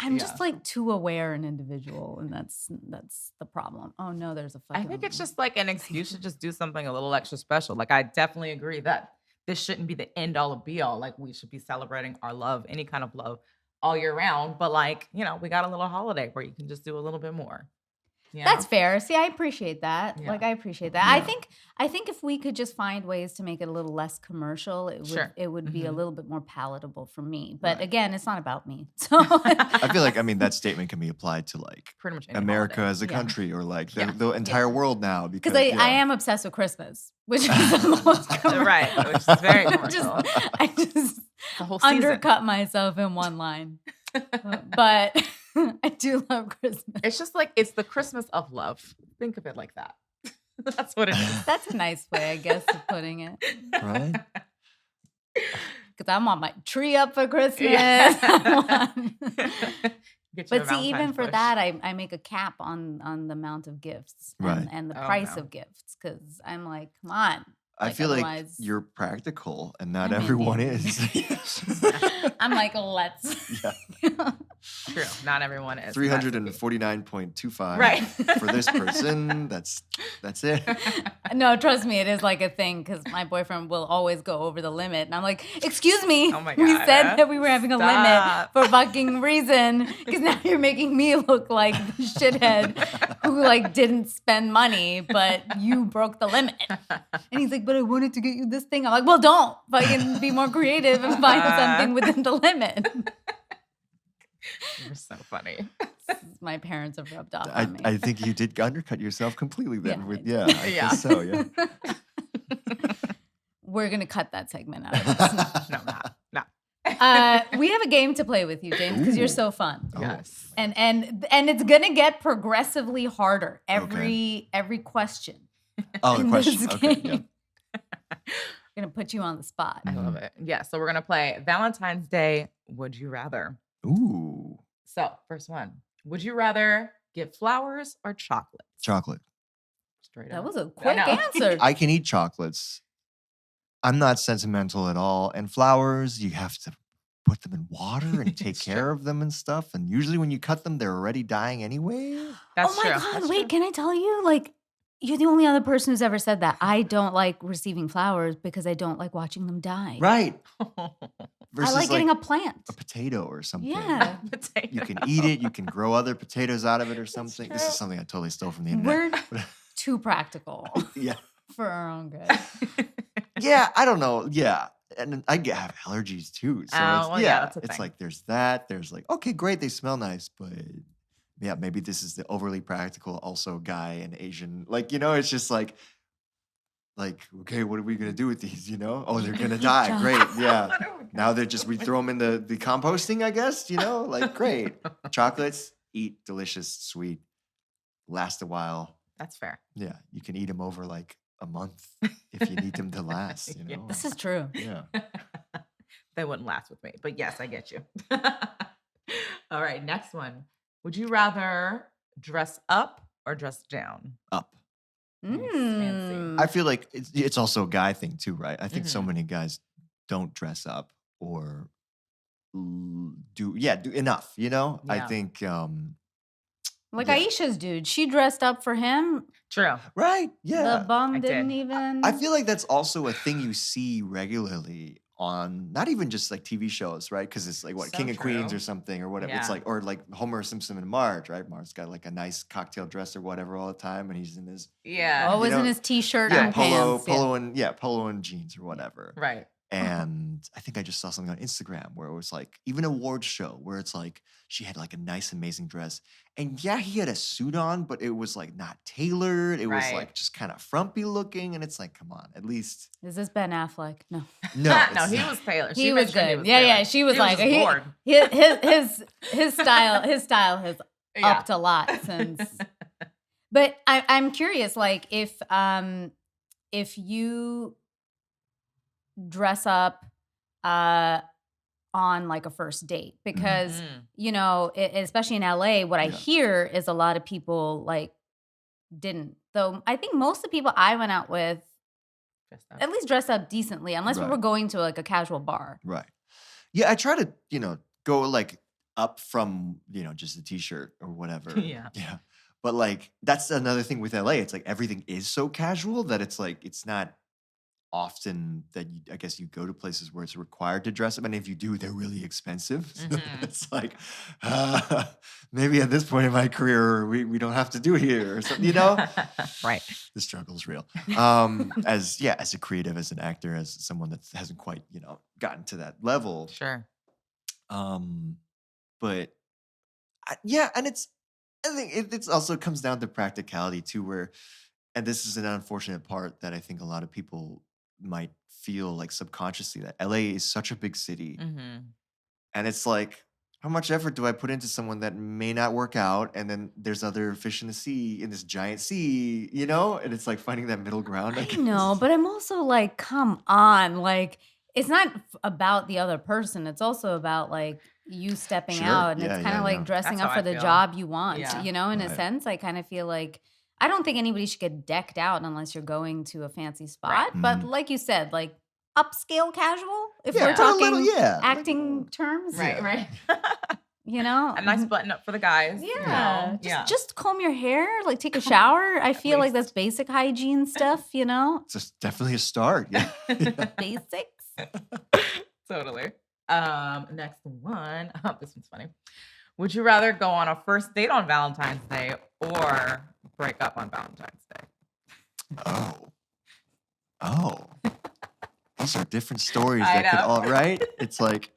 I'm Yeah. just like too aware an individual, and that's the problem. Oh no, there's a I fucking. think it's just like an excuse to just do something a little extra special. Like I definitely agree that this shouldn't be the end all of be all. Like we should be celebrating our love, any kind of love, all year round. But like, we got a little holiday where you can just do a little bit more. Yeah. That's fair. See, I appreciate that. Yeah. Like, I appreciate that. Yeah. I think if we could just find ways to make it a little less commercial, Sure. it would be a Mhm. little bit more palatable for me. But Right. again, it's not about me. So I feel like, that statement can be applied to like pretty much any America holiday. as a Yeah. country or like Yeah. the entire world now. because Because I am obsessed with Christmas, which is the most commercial. Right, which is very Which is- commercial. I just The whole season. undercut myself in one line. But I do love Christmas. It's just like it's the Christmas of love. Think of it like that. That's what it is. That's a nice way, I guess, of putting it. Right? Because I want my tree up for Christmas. Yeah. I want- Get you a But see, even Valentine's for bush. that, I make a cap on the amount of gifts Right. and the Oh, price no. of gifts. Because I'm like, come on. I Like, feel like otherwise- you're practical and not I mean, everyone yeah. is. I'm like, let's. Yeah. True. Not everyone is. 349.25 Right. for this person. That's it. No, trust me, it is like a thing because my boyfriend will always go over the limit. And I'm like, excuse me. Oh my We God, said that we were having a limit stop. for fucking reason. Because now you're making me look like the shithead who like didn't spend money, but you broke the limit. And he's like, but I wanted to get you this thing. I'm like, well, don't fucking be more creative and find something within the limit. You're so funny. My parents have rubbed off on me. I think you did undercut yourself completely then. Yeah. I Yeah. guess so, yeah. We're going to cut that segment out of this. No, not. We have a game to play with you, James, because you're Ooh. so fun. Oh. Yes. And it's gonna get progressively harder every question. Oh, the in question. this Okay. game. Yeah. Gonna put you on the spot. I love it. Yeah. So we're gonna play Valentine's Day. Would you rather? Ooh, So first one. Would you rather give flowers or chocolates? chocolate. Straight That up. was a quick know. answer. I can eat chocolates. I'm not sentimental at all. And flowers, you have to put them in water and take It's care true. of them and stuff. And usually when you cut them, they're already dying anyway. That's oh my true. god! That's Wait, true. can I tell you? Like, you're the only other person who's ever said that. I don't like receiving flowers because I don't like watching them die. Right. I Versus like getting a plant. a potato or something. Yeah. Potato. You can eat it. You can grow other potatoes out of it or something. This true. is something I totally stole from the internet. We're too practical Yeah. for our own good. Yeah, I don't know. Yeah. And I have allergies too. So Oh, it's, well, yeah, that's a it's thing. like there's that. There's like, okay, great, they smell nice, but yeah, maybe this is the overly practical also guy and Asian. Like, it's just like, okay, what are we gonna do with these? Oh, they're gonna die. Great. Yeah. Now we throw them in the composting, I guess, like great. Chocolates, eat delicious, sweet, last a while. That's fair. Yeah. You can eat them over like a month if you need them to last, Yeah. This is true. Yeah. They wouldn't last with me, but yes, I get you. All right, next one. Would you rather dress up or dress down? Up. Fancy. Mm. I feel like it's also a guy thing too, right? I think so Mhm. many guys don't dress up or do enough, I Yeah. think Like Yeah. Aisha's dude, she dressed up for him. True. right, The yeah. bum I didn't did. even. I feel like that's also a thing you see regularly on not even just like TV shows, right? Because it's like what So King of Queens true. or something or whatever. Yeah. It's like or like Homer Simpson and Marge, right? Marge's got like a nice cocktail dress or whatever all the time, and he's in his Yeah. Always in know, his t-shirt yeah and polo pants. polo and jeans or whatever. Right. And I think I just saw something on Instagram where it was like even an awards show where it's like she had like a nice, amazing dress. And yeah, he had a suit on, but it was like not tailored. It was Right. like just kind of frumpy looking. And it's like, come on, at least. Is this Ben Affleck? No. No, No, it's he not. was tailored. He She was made sure he good. was Yeah, tailored. she was He like just bored. his style has Yeah. upped a lot since. But I'm curious, like if you dress up on like a first date, because Mhm. you know, especially in LA, what I Yeah. hear is a lot of people like didn't. Though I think most of the people I went out with Dressed up. at least dress up decently, unless we Right. were going to like a casual bar. Right. Yeah, I try to, go like up from, just a t-shirt or whatever. Yeah. Yeah. But like that's another thing with LA. It's like everything is so casual that it's like it's not often that I guess you go to places where it's required to dress up. And if you do, they're really expensive. So Mhm. it's like maybe at this point in my career we don't have to do it here or something, Right. the struggle's real. As a creative, as an actor, as someone that hasn't quite, gotten to that level. Sure. But and I think it's also comes down to practicality too, where, and this is an unfortunate part that I think a lot of people might feel like subconsciously that LA is such a big city, Mm-hmm. and it's like, how much effort do I put into someone that may not work out, and then there's other fish in the sea in this giant sea, and it's like finding that middle ground. I I guess. know, but I'm also like, come on, like it's not about the other person. It's also about like you stepping Sure. out, and Yeah, it's kind yeah, of like yeah. dressing That's up how for I the feel. job you want. Yeah. In a Right. sense, I kind of feel like I don't think anybody should get decked out unless you're going to a fancy spot. Right. But Mhm. like you said, like upscale casual, if Yeah, we're but a little, talking yeah, like, acting terms, Right. Yeah. Right. A A nice button up for the guys. Yeah, Yeah. just comb your hair, like take a shower. I feel like that's least. basic hygiene stuff, It's just definitely a start. Yeah. Basics. Totally. Next one. Oh, this one's funny. Would you rather go on a first date on Valentine's Day or break up on Valentine's Day? Oh. These are different stories I that could know. all right. It's like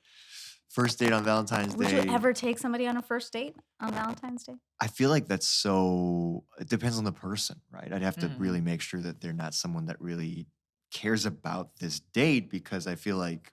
first date on Valentine's Would Day. you ever take somebody on a first date on Valentine's Day? I feel like that's so. It depends on the person, right? I'd have to Mhm. really make sure that they're not someone that really cares about this date, because I feel like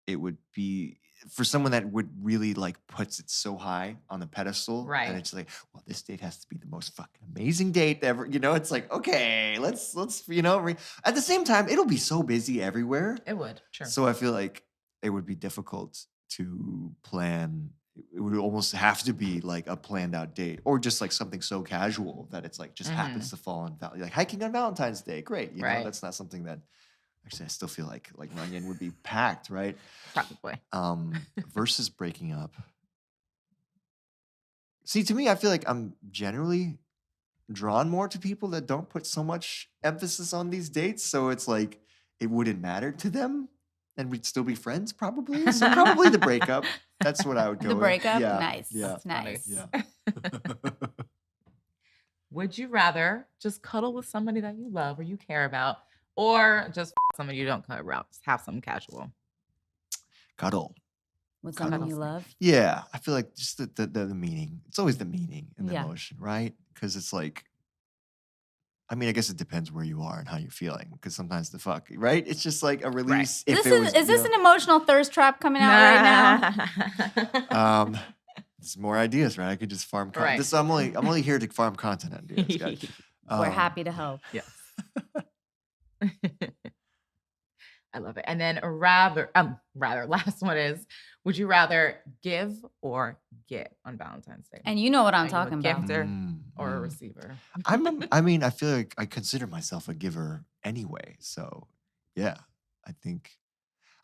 it would be for someone that would really like puts it so high on the pedestal, Right. And it's like, well, this date has to be the most fucking amazing date ever. It's like, okay, let's at the same time, it'll be so busy everywhere. It would. Sure. So I feel like it would be difficult to plan. It would almost have to be like a planned out date, or just like something so casual that it's like just happens to fall on like hiking on Valentine's Day. Great, Right. that's not something that actually I still feel like Runyon would be packed, right? Probably. Versus breaking up. See, to me, I feel like I'm generally drawn more to people that don't put so much emphasis on these dates. So it's like it wouldn't matter to them, and we'd still be friends probably. So probably the breakup. That's what I would go The with. breakup? Yeah. Nice. Yeah. Nice. Yeah. Would you rather just cuddle with somebody that you love or you care about, or just somebody you don't care about? Just have some casual. Cuddle. With someone Cuddles. you love? Yeah. I feel like just the meaning. It's always the meaning and the Yeah. emotion, right? Because it's like, I mean, I guess it depends where you are and how you're feeling. Because sometimes the fuck, right? It's just like a release. If it was, Is this an emotional thirst trap coming out right now? There's more ideas, right? I could just farm content. Right. This I'm only here to farm content ideas, guys. We're happy to help. Yes. I love it. And then rather last one is, would you rather give or get on Valentine's Day? And you know what I'm Are you a talking about. gifter Mm, or a mm. receiver? I mean, I feel like I consider myself a giver anyway. So yeah,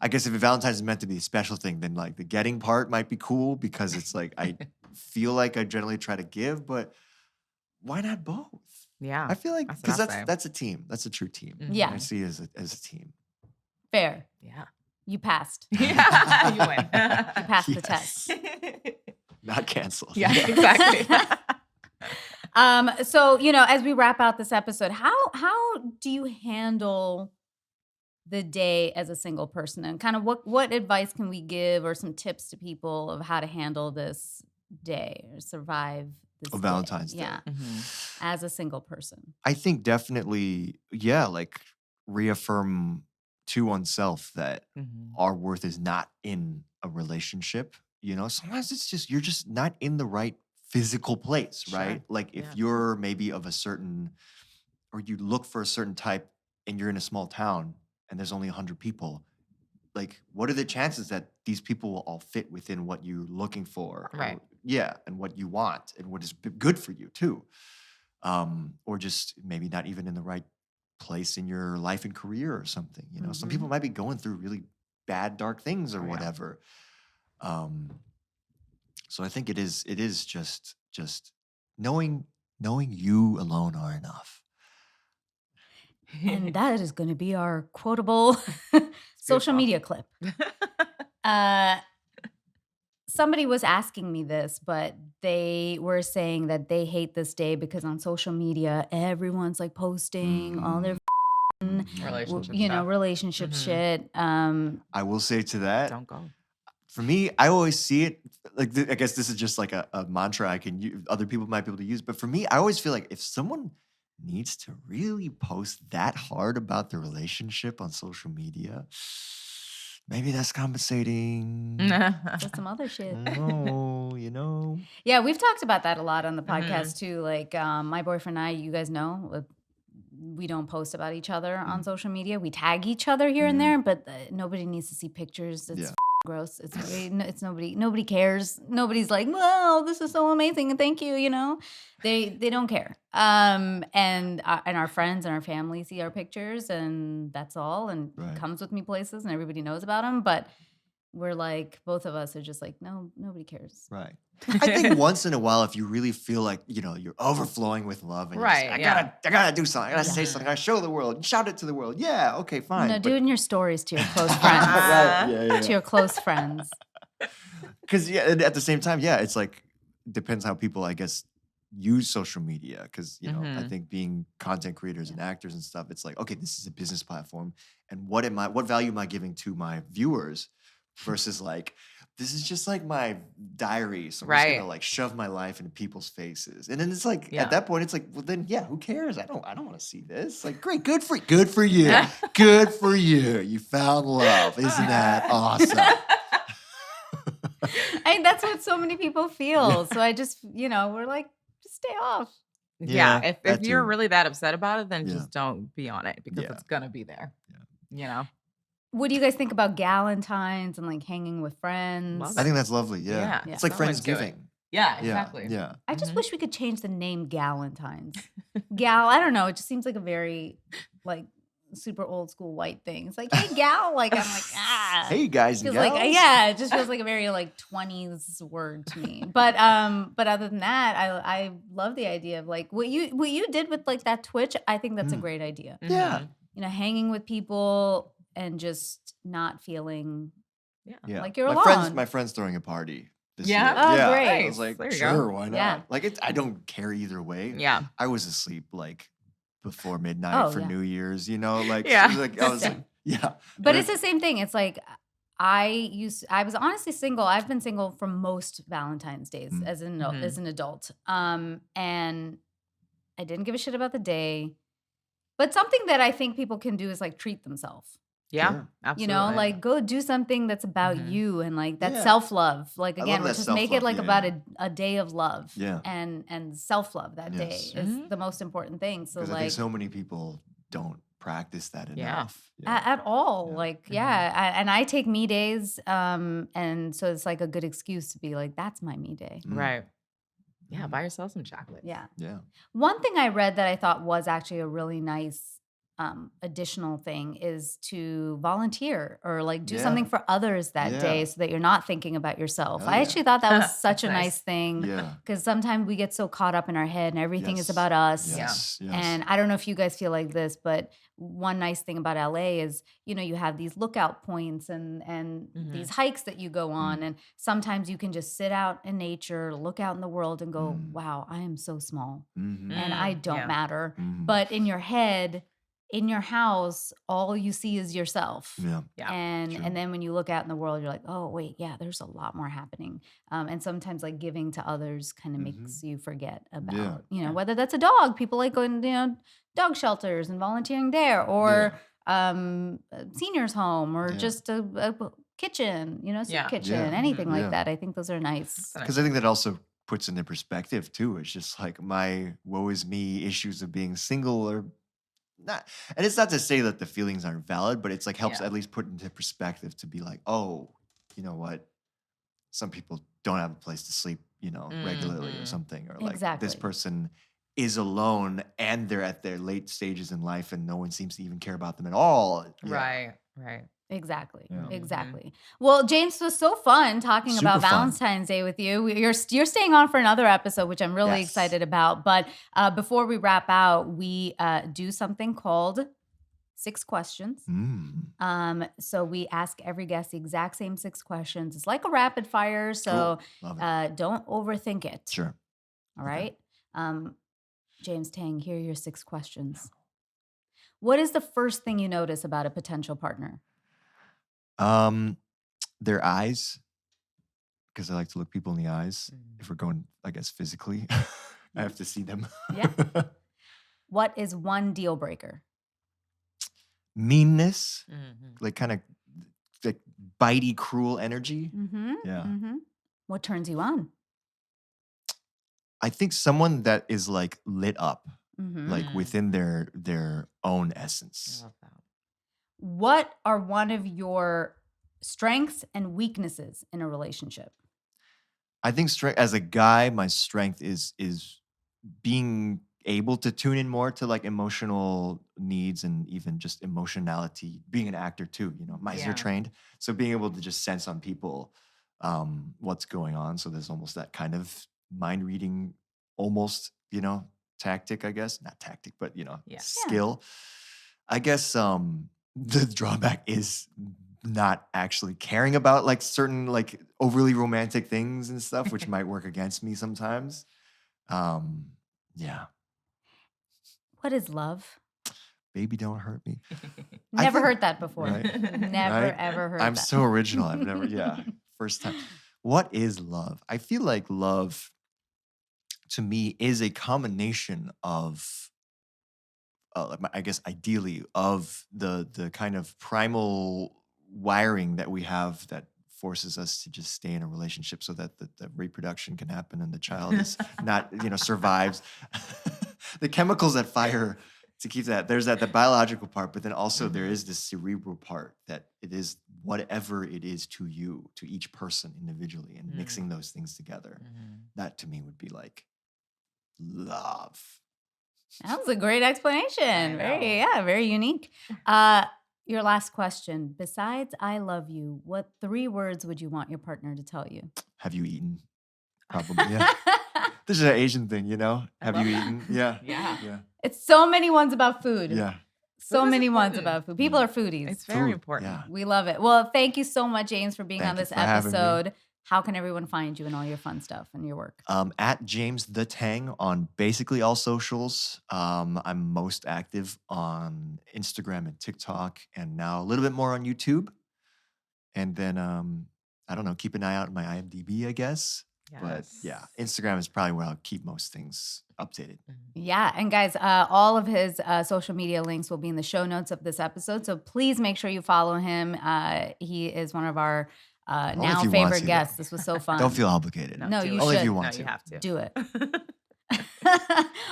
I guess if Valentine's is meant to be a special thing, then like the getting part might be cool, because it's like I feel like I generally try to give, but why not both? Yeah. I feel like That's what because I say. that's a team. That's a true team. Mhm. Yeah. I see it as a team. Fair. Yeah. You passed. Yeah, you win. You passed the Yes. test. Not canceled. Yeah, exactly. So, as we wrap out this episode, how do you handle the day as a single person, and kind of what advice can we give or some tips to people of how to handle this day or survive this Of day? Valentine's Day. Yeah, as a single person. I think definitely, like reaffirm to oneself that our worth is not in a relationship. Sometimes it's just, you're just not in the right physical place, right? Like if you're maybe of a certain, or you look for a certain type and you're in a small town and there's only 100 people, like what are the chances that these people will all fit within what you're looking for? Right. And what you want and what is good for you too. Or just maybe not even in the right place in your life and career or something. Some people might be going through really bad, dark things or whatever. So I think it is just knowing you alone are enough. And that is going to be our quotable social media clip. Somebody was asking me this, but they were saying that they hate this day because on social media, everyone's like posting all their relationship shit. I will say to that, Don't go. for me, I always see it like I guess this is just like a mantra I can use. Other people might be able to use, but for me, I always feel like if someone needs to really post that hard about their relationship on social media, maybe that's compensating. For some other shit. No. Yeah, we've talked about that a lot on the podcast too. Like my boyfriend and I, you guys know, we don't post about each other on social media. We tag each other here and there, but nobody needs to see pictures. It's gross. It's nobody cares. Nobody's like, wow, this is so amazing and thank you. They don't care. And our friends and our family see our pictures and that's all. And it comes with me places and everybody knows about them. But we're like, both of us are just like, no, nobody cares. Right. I think once in a while, if you really feel like, you're overflowing with love and you're just, I gotta do something. I gotta say something. I gotta show the world, shout it to the world. Yeah. Okay, fine. Do it in your stories to your close friends. To your close friends. Because at the same time, it's like, depends how people, I guess, use social media. Because, I think being content creators and actors and stuff, it's like, okay, this is a business platform. And what value am I giving to my viewers versus like, this is just like my diary. So I'm just gonna like shove my life into people's faces. And then it's like, at that point, it's like, well then, who cares? I don't want to see this. Like, great, good for you. Good for you. You found love. Isn't that awesome? That's what so many people feel. So I just, we're like, just stay off. Yeah. If you're really that upset about it, then just don't be on it because it's gonna be there. What do you guys think about Galentines and like hanging with friends? I think that's lovely. Yeah. It's like Friendsgiving. Yeah, exactly. Yeah. I just wish we could change the name Galentines. I don't know. It just seems like a very like super old school white thing. It's like, hey, gal. Like, I'm like, Hey, guys and gals. It just feels like a very like 20s word to me. But other than that, I love the idea of like what you did with like that Twitch. I think that's a great idea. Yeah. Hanging with people and just not feeling like you're alone. alone. My friend's throwing a party this year. Oh, great. I was like, sure, why not? Yeah. Like, I don't care either way. Yeah. I was asleep like before midnight for New Year's, like, like I was like, But it's the same thing. It's like I was honestly single. I've been single for most Valentine's days as an adult. And I didn't give a shit about the day. But something that I think people can do is like treat themselves. Yeah, Sure. absolutely. Like go do something that's about you and like that's self-love. Like again, just make it like about a day of love. Yeah. And self-love that day is the most important thing. So like, like I think so many people don't practice that enough. at all. Like, and I take me days. And so it's like a good excuse to be like, that's my me day. Right. Yeah, buy yourself some chocolate. Yeah. Yeah. One thing I read that I thought was actually a really nice additional thing is to volunteer or like do Yeah. something for others that day Yeah. so that you're not thinking about yourself. Hell I yeah. actually thought that was such a Nice. nice thing Yeah. because sometimes we get so caught up in our head and everything is Yes. about us. Yes. Yes. And I don't know if you guys feel like this, but one nice thing about LA is, you have these lookout points and these hikes that you go on. And sometimes you can just sit out in nature, look out in the world and go, wow, I am so small Mhm. and I don't Yeah. matter. Mhm. But in your head, in your house, all you see is yourself. Yeah. Yeah. And True. and then when you look out in the world, you're like, oh wait, yeah, there's a lot more happening. And sometimes like giving to others kind of makes you forget about, Yeah. whether that's a dog. People like going, dog shelters and volunteering there, or a seniors home, or Yeah. just a kitchen, soup Yeah. kitchen, Yeah. anything like Yeah. that. I think those are nice. That's a nice Because I think that also puts into perspective too. It's just like my woe is me issues of being single or not. And it's not to say that the feelings aren't valid, but it's like helps Yeah. at least put into perspective to be like, oh, you know what? Some people don't have a place to sleep, regularly or Mhm. something. Or like this Exactly. person is alone and they're at their late stages in life and no one seems to even care about them at all. Yeah. Right. Exactly. Yeah. Exactly. Well, James, was so fun talking Super about fun. Valentine's Day with you. You're staying on for another episode, which I'm really Yes. excited about. But before we wrap out, we do something called 6 questions. So we ask every guest the exact same 6 questions. It's like a rapid fire, so Cool. Love it. don't overthink it. Sure. All Okay. right. James Tang, here are your 6 questions. What is the first thing you notice about a potential partner? Their eyes, because I like to look people in the eyes. Mm. If we're going, I guess, physically, I have to see them. Yeah. What is one deal breaker? Meanness, Mhm. like kind of like bitey, cruel energy. Mm-hmm. Yeah. Mm-hmm. What turns you on? I think someone that is like lit up, Mm-hmm. like within their own I essence. love that. What are one of your strengths and weaknesses in a relationship? I think as a guy, my strength is being able to tune in more to like emotional needs and even just emotionality. Being an actor too, Meisner Yeah. trained, so being able to just sense on people what's going on. So there's almost that kind of mind reading, almost tactic, I guess, not tactic, but Yeah. skill. I guess the drawback is not actually caring about like certain like overly romantic things and stuff, which might work against me sometimes. Yeah. What is love? Baby, don't hurt me. Never think- heard that before. right? Never, Right? ever heard I'm that. so original. I've never, first time. What is love? I feel like love to me is a combination of, I guess, ideally, of the kind of primal wiring that we have that forces us to just stay in a relationship so that the reproduction can happen and the child is not, survives. The chemicals that fire to keep that. There's the biological part, but then also there is this cerebral part that it is whatever it is to you, to each person individually, and mixing those things together. That to me would be like love. That was a great explanation. Very unique. Your last question. Besides I love you, what 3 words would you want your partner to tell you? Have you eaten? Probably, yeah. This is an Asian thing, Have you eaten? Yeah. Yeah. It's so many ones about food. Yeah. So Food is many ones important. about food. People are foodies. It's very Food, important. yeah. We love it. Well, thank you so much, James, for being Thank on you this for having me. episode. How can everyone find you and all your fun stuff and your work? At James the Tang on basically all socials. I'm most active on Instagram and TikTok, and now a little bit more on YouTube. And then I don't know, keep an eye out on my IMDb, I guess. But yeah, Instagram is probably where I'll keep most things updated. Yeah. And guys, all of his social media links will be in the show notes of this episode. So please make sure you follow him. He is one of our Only now if you want favorite to, guests. though. This was so fun. Don't feel obligated. No, do you it. Only if should. you want No, to. you have to. Do it.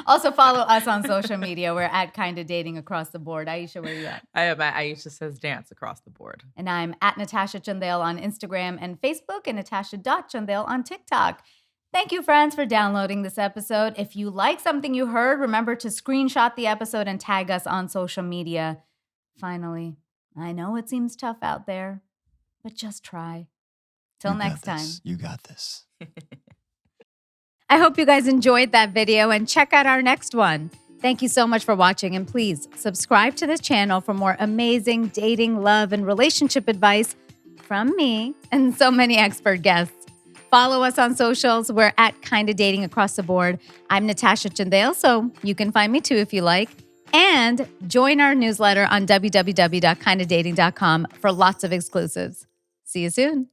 Also follow us on social media. We're at Kinda Dating across the board. Aisha, where are you at? I have my Aisha Says Dance across the board. And I'm at Natasha Chandel on Instagram and Facebook and Natasha.Chandel on TikTok. Thank you, friends, for downloading this episode. If you like something you heard, remember to screenshot the episode and tag us on social media. Finally, I know it seems tough out there, but just try. Till next time. You got this. I hope you guys enjoyed that video and check out our next one. Thank you so much for watching, and please subscribe to this channel for more amazing dating, love, and relationship advice from me and so many expert guests. Follow us on socials. We're at Kinda Dating across the board. I'm Natasha Chandel, so you can find me too if you like. And join our newsletter on www.kindadating.com for lots of exclusives. See you soon.